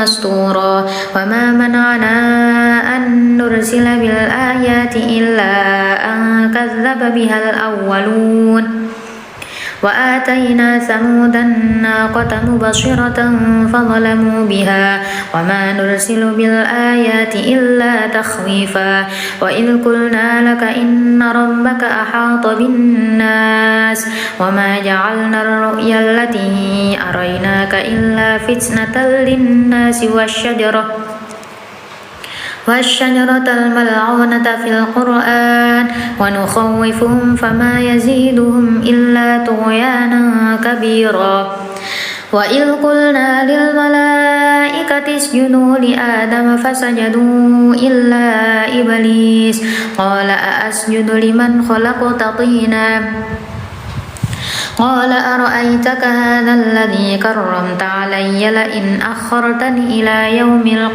مسطورا وما منعنا أن نرسل بالآيات إلا أن كذب بها الأولون وآتينا ثمود الناقة مبصرة فظلموا بها وما نرسل بالآيات إلا تخويفا وإذ قلنا لك إن ربك أحاط بالناس وما جعلنا الرؤيا التي أريناك إلا فتنة للناس والشجرة الملعونة في القرآن ونخوفهم فما يزيدهم إلا طغيانا كبيرا وإذ قلنا للملائكة اسجدوا لآدم فسجدوا إلا إبليس قال أأسجد لمن خلقت طينا قال أرأيتك هذا الذي كرمت علي لئن أخرتني إلى يوم القيامة